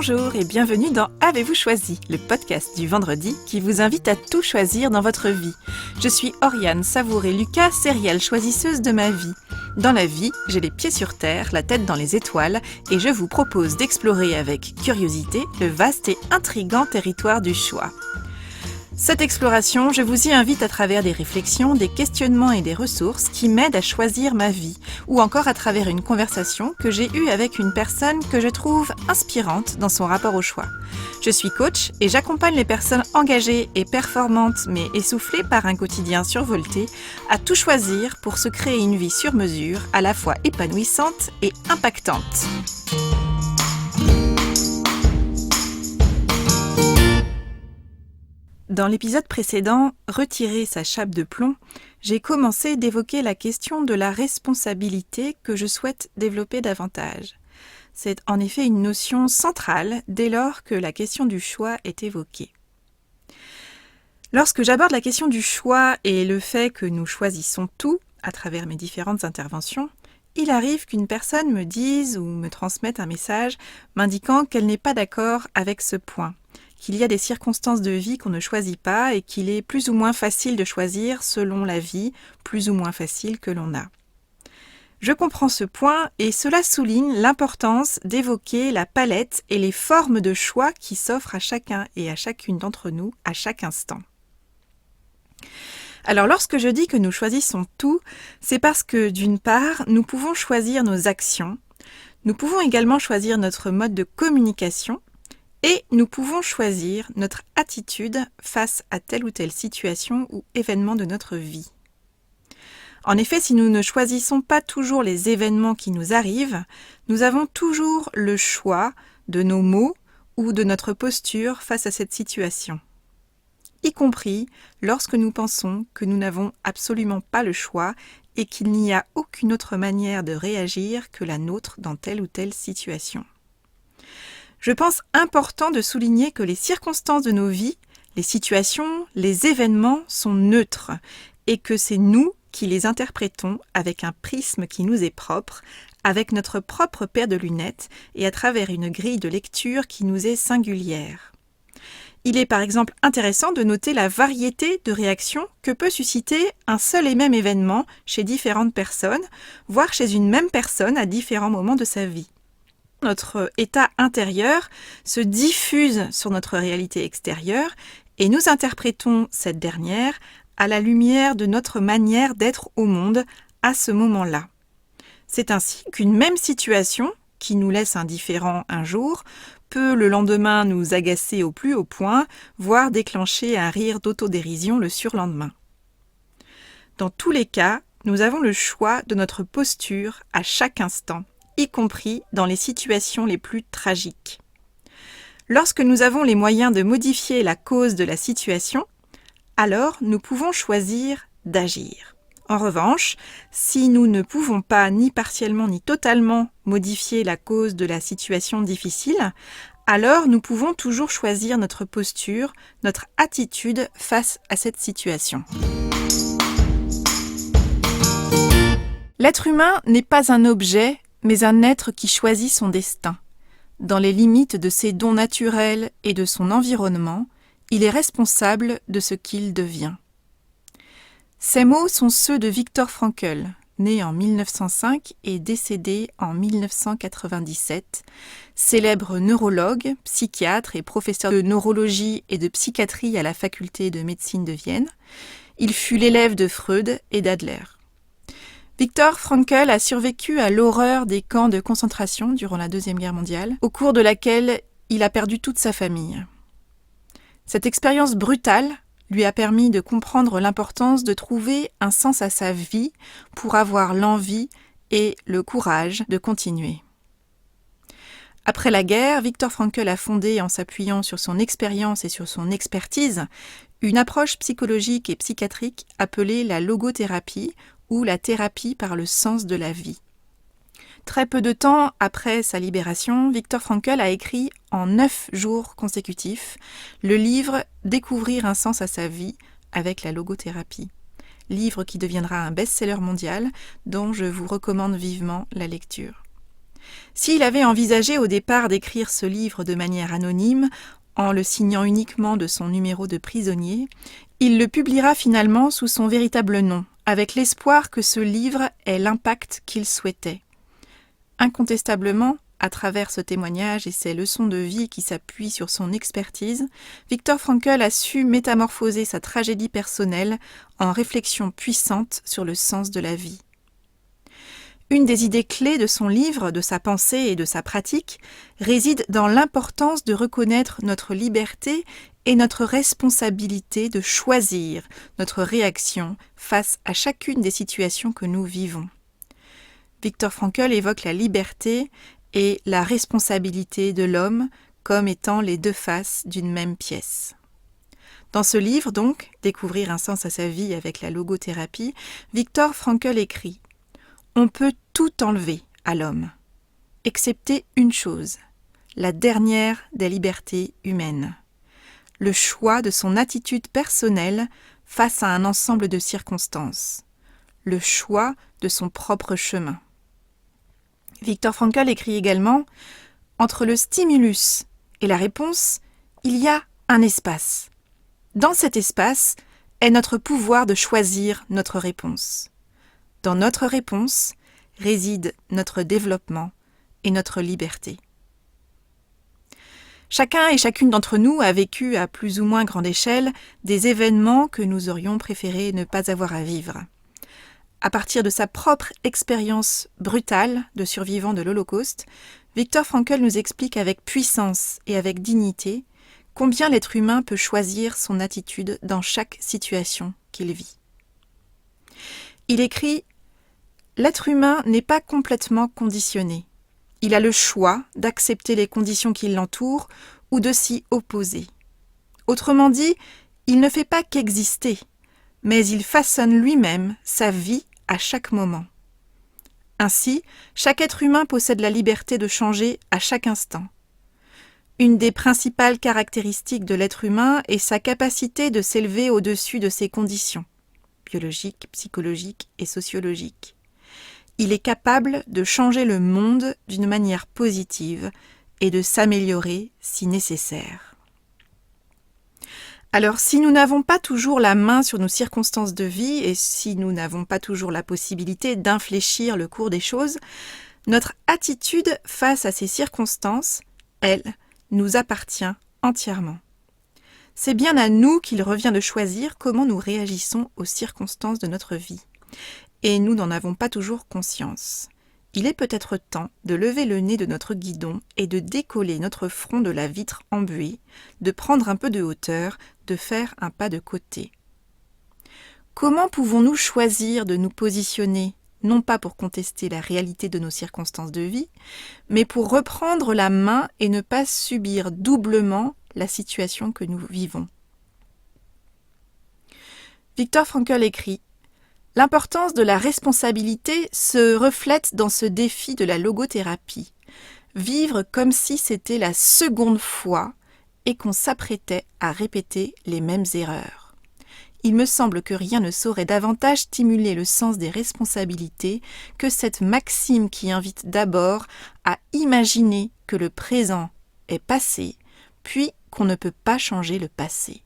Bonjour et bienvenue dans Avez-vous choisi, le podcast du vendredi qui vous invite à tout choisir dans votre vie. Je suis Oriane Savouré-Lucas, sérielle choisisseuse de ma vie. Dans la vie, j'ai les pieds sur terre, la tête dans les étoiles et je vous propose d'explorer avec curiosité le vaste et intrigant territoire du choix. Cette exploration, je vous y invite à travers des réflexions, des questionnements et des ressources qui m'aident à choisir ma vie, ou encore à travers une conversation que j'ai eue avec une personne que je trouve inspirante dans son rapport au choix. Je suis coach et j'accompagne les personnes engagées et performantes mais essoufflées par un quotidien survolté à tout choisir pour se créer une vie sur mesure, à la fois épanouissante et impactante. Dans l'épisode précédent, Retirer sa chape de plomb, j'ai commencé d'évoquer la question de la responsabilité que je souhaite développer davantage. C'est en effet une notion centrale dès lors que la question du choix est évoquée. Lorsque j'aborde la question du choix et le fait que nous choisissons tout à travers mes différentes interventions, il arrive qu'une personne me dise ou me transmette un message m'indiquant qu'elle n'est pas d'accord avec ce point, qu'il y a des circonstances de vie qu'on ne choisit pas et qu'il est plus ou moins facile de choisir selon la vie, plus ou moins facile que l'on a. Je comprends ce point et cela souligne l'importance d'évoquer la palette et les formes de choix qui s'offrent à chacun et à chacune d'entre nous à chaque instant. Alors lorsque je dis que nous choisissons tout, c'est parce que d'une part, nous pouvons choisir nos actions, nous pouvons également choisir notre mode de communication, et nous pouvons choisir notre attitude face à telle ou telle situation ou événement de notre vie. En effet, si nous ne choisissons pas toujours les événements qui nous arrivent, nous avons toujours le choix de nos mots ou de notre posture face à cette situation. Y compris lorsque nous pensons que nous n'avons absolument pas le choix et qu'il n'y a aucune autre manière de réagir que la nôtre dans telle ou telle situation. Je pense important de souligner que les circonstances de nos vies, les situations, les événements sont neutres et que c'est nous qui les interprétons avec un prisme qui nous est propre, avec notre propre paire de lunettes et à travers une grille de lecture qui nous est singulière. Il est par exemple intéressant de noter la variété de réactions que peut susciter un seul et même événement chez différentes personnes, voire chez une même personne à différents moments de sa vie. Notre état intérieur se diffuse sur notre réalité extérieure et nous interprétons cette dernière à la lumière de notre manière d'être au monde à ce moment-là. C'est ainsi qu'une même situation, qui nous laisse indifférents un jour, peut le lendemain nous agacer au plus haut point, voire déclencher un rire d'autodérision le surlendemain. Dans tous les cas, nous avons le choix de notre posture à chaque instant, y compris dans les situations les plus tragiques. Lorsque nous avons les moyens de modifier la cause de la situation, alors nous pouvons choisir d'agir. En revanche, si nous ne pouvons pas ni partiellement ni totalement modifier la cause de la situation difficile, alors nous pouvons toujours choisir notre posture, notre attitude face à cette situation. L'être humain n'est pas un objet, mais un être qui choisit son destin. Dans les limites de ses dons naturels et de son environnement, il est responsable de ce qu'il devient. Ces mots sont ceux de Viktor Frankl, né en 1905 et décédé en 1997, célèbre neurologue, psychiatre et professeur de neurologie et de psychiatrie à la faculté de médecine de Vienne. Il fut l'élève de Freud et d'Adler. Viktor Frankl a survécu à l'horreur des camps de concentration durant la Deuxième Guerre mondiale, au cours de laquelle il a perdu toute sa famille. Cette expérience brutale lui a permis de comprendre l'importance de trouver un sens à sa vie pour avoir l'envie et le courage de continuer. Après la guerre, Viktor Frankl a fondé, en s'appuyant sur son expérience et sur son expertise, une approche psychologique et psychiatrique appelée la logothérapie, ou la thérapie par le sens de la vie. Très peu de temps après sa libération, Viktor Frankl a écrit en 9 jours consécutifs le livre « Découvrir un sens à sa vie avec la logothérapie », livre qui deviendra un best-seller mondial dont je vous recommande vivement la lecture. S'il avait envisagé au départ d'écrire ce livre de manière anonyme, en le signant uniquement de son numéro de prisonnier, il le publiera finalement sous son véritable nom, avec l'espoir que ce livre ait l'impact qu'il souhaitait. Incontestablement, à travers ce témoignage et ses leçons de vie qui s'appuient sur son expertise, Viktor Frankl a su métamorphoser sa tragédie personnelle en réflexion puissante sur le sens de la vie. Une des idées clés de son livre, de sa pensée et de sa pratique réside dans l'importance de reconnaître notre liberté et notre responsabilité de choisir notre réaction face à chacune des situations que nous vivons. Viktor Frankl évoque la liberté et la responsabilité de l'homme comme étant les deux faces d'une même pièce. Dans ce livre, donc, Découvrir un sens à sa vie avec la logothérapie, Viktor Frankl écrit « On peut tout enlever à l'homme, excepté une chose, la dernière des libertés humaines, le choix de son attitude personnelle face à un ensemble de circonstances, le choix de son propre chemin. » Viktor Frankl écrit également « Entre le stimulus et la réponse, il y a un espace. Dans cet espace est notre pouvoir de choisir notre réponse. Dans notre réponse réside notre développement et notre liberté. » Chacun et chacune d'entre nous a vécu à plus ou moins grande échelle des événements que nous aurions préféré ne pas avoir à vivre. À partir de sa propre expérience brutale de survivant de l'Holocauste, Viktor Frankl nous explique avec puissance et avec dignité combien l'être humain peut choisir son attitude dans chaque situation qu'il vit. Il écrit « L'être humain n'est pas complètement conditionné. Il a le choix d'accepter les conditions qui l'entourent ou de s'y opposer. Autrement dit, il ne fait pas qu'exister, mais il façonne lui-même sa vie à chaque moment. Ainsi, chaque être humain possède la liberté de changer à chaque instant. Une des principales caractéristiques de l'être humain est sa capacité de s'élever au-dessus de ses conditions, biologiques, psychologiques et sociologiques. Il est capable de changer le monde d'une manière positive et de s'améliorer si nécessaire. Alors, si nous n'avons pas toujours la main sur nos circonstances de vie et si nous n'avons pas toujours la possibilité d'infléchir le cours des choses, notre attitude face à ces circonstances, elle, nous appartient entièrement. C'est bien à nous qu'il revient de choisir comment nous réagissons aux circonstances de notre vie. Et nous n'en avons pas toujours conscience. Il est peut-être temps de lever le nez de notre guidon et de décoller notre front de la vitre embuée, de prendre un peu de hauteur, de faire un pas de côté. Comment pouvons-nous choisir de nous positionner, non pas pour contester la réalité de nos circonstances de vie, mais pour reprendre la main et ne pas subir doublement la situation que nous vivons? Viktor Frankl écrit « L'importance de la responsabilité se reflète dans ce défi de la logothérapie. Vivre comme si c'était la seconde fois et qu'on s'apprêtait à répéter les mêmes erreurs. Il me semble que rien ne saurait davantage stimuler le sens des responsabilités que cette maxime qui invite d'abord à imaginer que le présent est passé, puis qu'on ne peut pas changer le passé.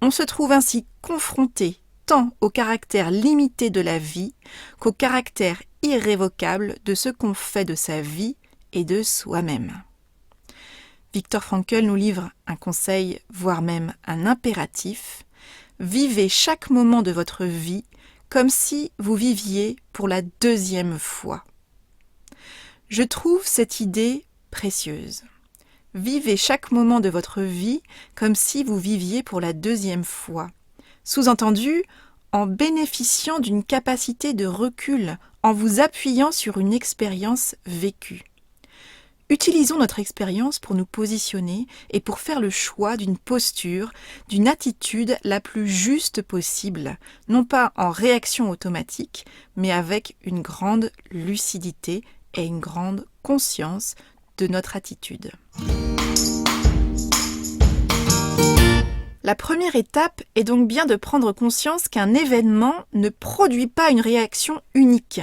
On se trouve ainsi confronté tant au caractère limité de la vie qu'au caractère irrévocable de ce qu'on fait de sa vie et de soi-même. » Viktor Frankl nous livre un conseil, voire même un impératif. Vivez chaque moment de votre vie comme si vous viviez pour la deuxième fois. Je trouve cette idée précieuse. Vivez chaque moment de votre vie comme si vous viviez pour la deuxième fois. Sous-entendu, en bénéficiant d'une capacité de recul, en vous appuyant sur une expérience vécue. Utilisons notre expérience pour nous positionner et pour faire le choix d'une posture, d'une attitude la plus juste possible, non pas en réaction automatique, mais avec une grande lucidité et une grande conscience de notre attitude. La première étape est donc bien de prendre conscience qu'un événement ne produit pas une réaction unique,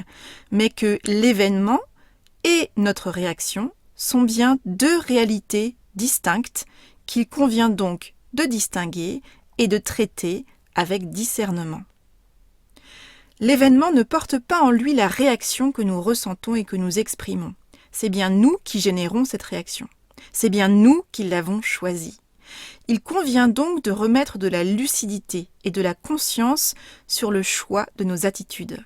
mais que l'événement et notre réaction sont bien deux réalités distinctes qu'il convient donc de distinguer et de traiter avec discernement. L'événement ne porte pas en lui la réaction que nous ressentons et que nous exprimons. C'est bien nous qui générons cette réaction. C'est bien nous qui l'avons choisie. Il convient donc de remettre de la lucidité et de la conscience sur le choix de nos attitudes.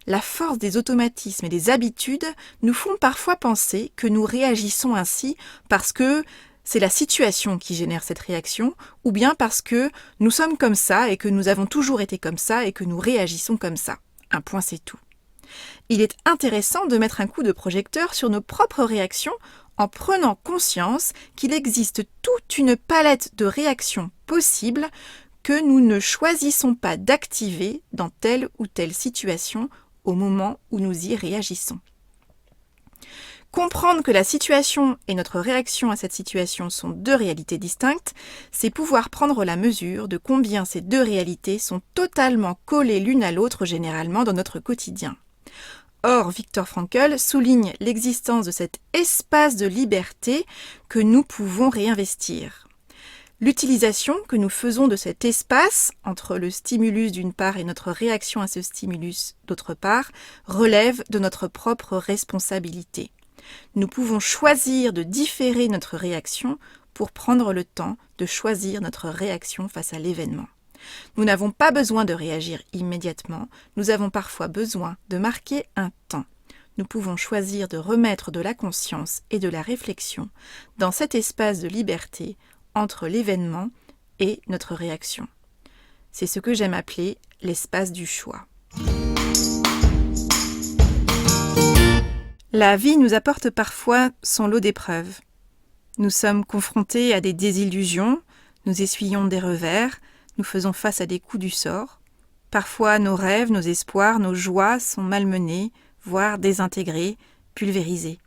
La force des automatismes et des habitudes nous font parfois penser que nous réagissons ainsi parce que c'est la situation qui génère cette réaction, ou bien parce que nous sommes comme ça et que nous avons toujours été comme ça et que nous réagissons comme ça. Un point, c'est tout. Il est intéressant de mettre un coup de projecteur sur nos propres réactions en prenant conscience qu'il existe toute une palette de réactions possibles que nous ne choisissons pas d'activer dans telle ou telle situation au moment où nous y réagissons. Comprendre que la situation et notre réaction à cette situation sont deux réalités distinctes, c'est pouvoir prendre la mesure de combien ces deux réalités sont totalement collées l'une à l'autre généralement dans notre quotidien. Or, Viktor Frankl souligne l'existence de cet espace de liberté que nous pouvons réinvestir. L'utilisation que nous faisons de cet espace, entre le stimulus d'une part et notre réaction à ce stimulus d'autre part, relève de notre propre responsabilité. Nous pouvons choisir de différer notre réaction pour prendre le temps de choisir notre réaction face à l'événement. Nous n'avons pas besoin de réagir immédiatement, nous avons parfois besoin de marquer un temps. Nous pouvons choisir de remettre de la conscience et de la réflexion dans cet espace de liberté entre l'événement et notre réaction. C'est ce que j'aime appeler l'espace du choix. La vie nous apporte parfois son lot d'épreuves. Nous sommes confrontés à des désillusions, nous essuyons des revers, nous faisons face à des coups du sort. Parfois, nos rêves, nos espoirs, nos joies sont malmenés, voire désintégrés, pulvérisés.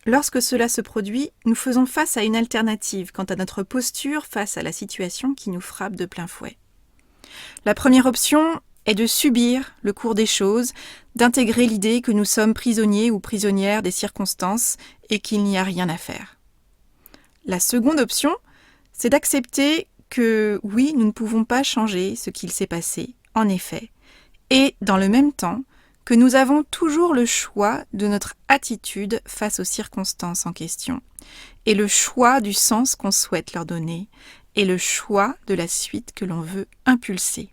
Lorsque cela se produit, nous faisons face à une alternative quant à notre posture face à la situation qui nous frappe de plein fouet. La première option est de subir le cours des choses, d'intégrer l'idée que nous sommes prisonniers ou prisonnières des circonstances et qu'il n'y a rien à faire. La seconde option, c'est d'accepter que oui, nous ne pouvons pas changer ce qu'il s'est passé, en effet, et dans le même temps, que nous avons toujours le choix de notre attitude face aux circonstances en question, et le choix du sens qu'on souhaite leur donner, et le choix de la suite que l'on veut impulser.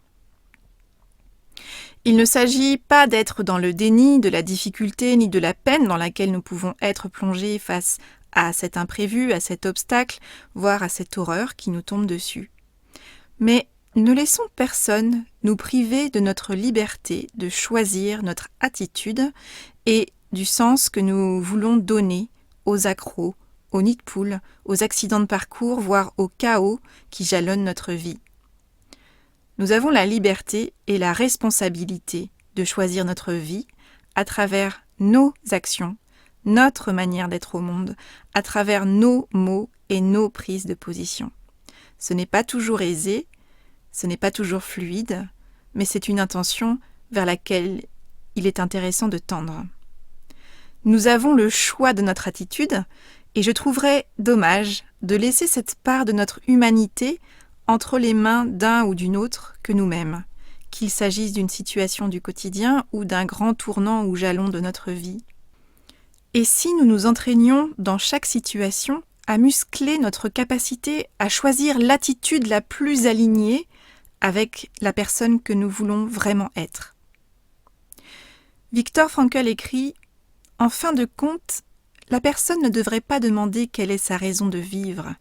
Il ne s'agit pas d'être dans le déni de la difficulté ni de la peine dans laquelle nous pouvons être plongés face à cet imprévu, à cet obstacle, voire à cette horreur qui nous tombe dessus. Mais ne laissons personne nous priver de notre liberté de choisir notre attitude et du sens que nous voulons donner aux accros, aux nids de poules, aux accidents de parcours, voire au chaos qui jalonnent notre vie. Nous avons la liberté et la responsabilité de choisir notre vie à travers nos actions, notre manière d'être au monde, à travers nos mots et nos prises de position. Ce n'est pas toujours aisé, ce n'est pas toujours fluide, mais c'est une intention vers laquelle il est intéressant de tendre. Nous avons le choix de notre attitude et je trouverais dommage de laisser cette part de notre humanité entre les mains d'un ou d'une autre que nous-mêmes, qu'il s'agisse d'une situation du quotidien ou d'un grand tournant ou jalon de notre vie. Et si nous nous entraînions dans chaque situation à muscler notre capacité à choisir l'attitude la plus alignée avec la personne que nous voulons vraiment être. Viktor Frankl écrit « En fin de compte, la personne ne devrait pas demander quelle est sa raison de vivre,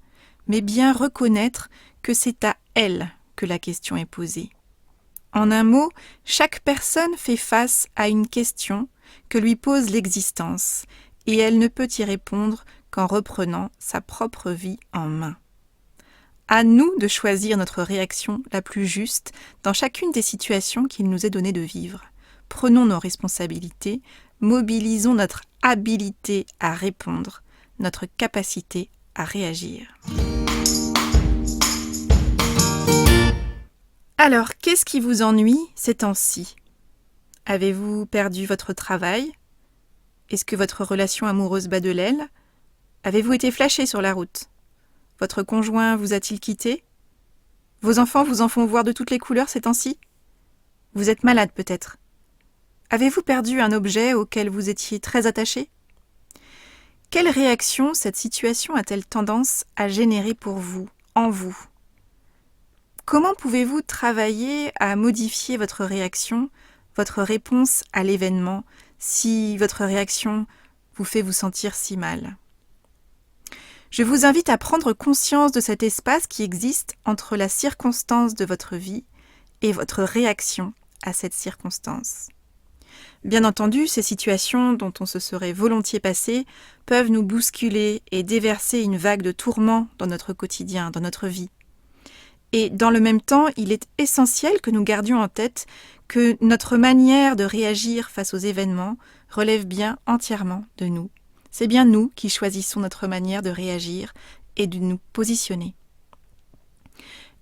mais bien reconnaître que c'est à elle que la question est posée. En un mot, chaque personne fait face à une question que lui pose l'existence, et elle ne peut y répondre qu'en reprenant sa propre vie en main. À nous de choisir notre réaction la plus juste dans chacune des situations qu'il nous est donné de vivre. Prenons nos responsabilités, mobilisons notre habilité à répondre, notre capacité à réagir. Alors, qu'est-ce qui vous ennuie ces temps-ci ? Avez-vous perdu votre travail ? Est-ce que votre relation amoureuse bat de l'aile? Avez-vous été flashé sur la route? Votre conjoint vous a-t-il quitté? Vos enfants vous en font voir de toutes les couleurs ces temps-ci? Vous êtes malade peut-être. Avez-vous perdu un objet auquel vous étiez très attaché? Quelle réaction cette situation a-t-elle tendance à générer pour vous, en vous? Comment pouvez-vous travailler à modifier votre réaction, votre réponse à l'événement, si votre réaction vous fait vous sentir si mal? Je vous invite à prendre conscience de cet espace qui existe entre la circonstance de votre vie et votre réaction à cette circonstance. Bien entendu, ces situations dont on se serait volontiers passé peuvent nous bousculer et déverser une vague de tourments dans notre quotidien, dans notre vie. Et dans le même temps, il est essentiel que nous gardions en tête que notre manière de réagir face aux événements relève bien entièrement de nous. C'est bien nous qui choisissons notre manière de réagir et de nous positionner.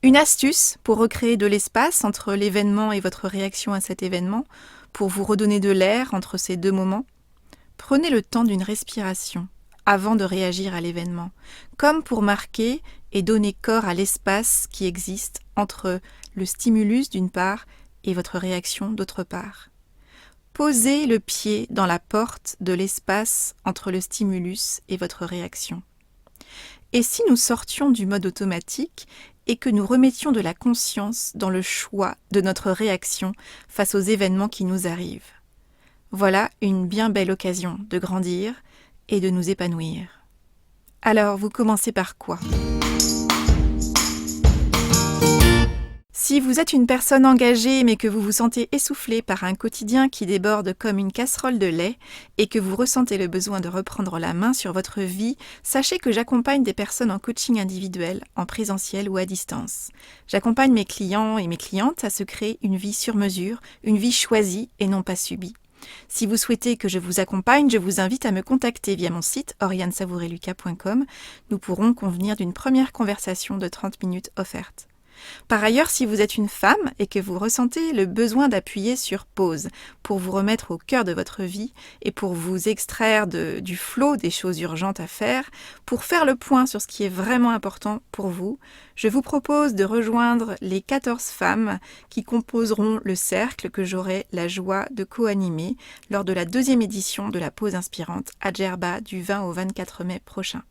Une astuce pour recréer de l'espace entre l'événement et votre réaction à cet événement, pour vous redonner de l'air entre ces deux moments, prenez le temps d'une respiration avant de réagir à l'événement, comme pour marquer et donner corps à l'espace qui existe entre le stimulus d'une part et votre réaction d'autre part. Posez le pied dans la porte de l'espace entre le stimulus et votre réaction. Et si nous sortions du mode automatique et que nous remettions de la conscience dans le choix de notre réaction face aux événements qui nous arrivent? Voilà une bien belle occasion de grandir et de nous épanouir. Alors, vous commencez par quoi? Si vous êtes une personne engagée mais que vous vous sentez essoufflé par un quotidien qui déborde comme une casserole de lait et que vous ressentez le besoin de reprendre la main sur votre vie, sachez que j'accompagne des personnes en coaching individuel, en présentiel ou à distance. J'accompagne mes clients et mes clientes à se créer une vie sur mesure, une vie choisie et non pas subie. Si vous souhaitez que je vous accompagne, je vous invite à me contacter via mon site oriansavoureluca.com. Nous pourrons convenir d'une première conversation de 30 minutes offerte. Par ailleurs, si vous êtes une femme et que vous ressentez le besoin d'appuyer sur pause pour vous remettre au cœur de votre vie et pour vous extraire du flot des choses urgentes à faire, pour faire le point sur ce qui est vraiment important pour vous, je vous propose de rejoindre les 14 femmes qui composeront le cercle que j'aurai la joie de co-animer lors de la 2e édition de la pause inspirante à Djerba du 20 au 24 mai prochain.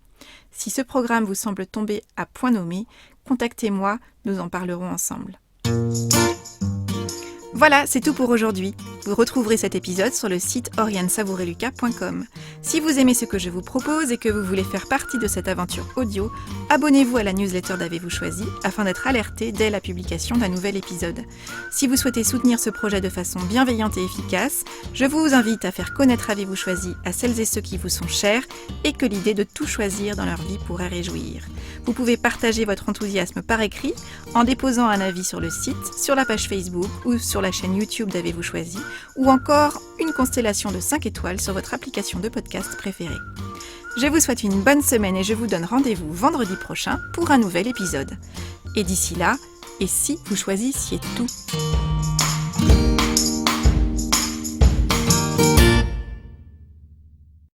Si ce programme vous semble tomber à point nommé, contactez-moi, nous en parlerons ensemble. Voilà, c'est tout pour aujourd'hui. Vous retrouverez cet épisode sur le site oriansavoureluca.com. Si vous aimez ce que je vous propose et que vous voulez faire partie de cette aventure audio, abonnez-vous à la newsletter d'Avez-vous choisi afin d'être alerté dès la publication d'un nouvel épisode. Si vous souhaitez soutenir ce projet de façon bienveillante et efficace, je vous invite à faire connaître Avez-vous choisi à celles et ceux qui vous sont chers et que l'idée de tout choisir dans leur vie pourrait réjouir. Vous pouvez partager votre enthousiasme par écrit en déposant un avis sur le site, sur la page Facebook ou sur la chaîne YouTube d'Avez-vous choisi, ou encore une constellation de 5 étoiles sur votre application de podcast préférée. Je vous souhaite une bonne semaine et je vous donne rendez-vous vendredi prochain pour un nouvel épisode. Et d'ici là, et si vous choisissiez tout ?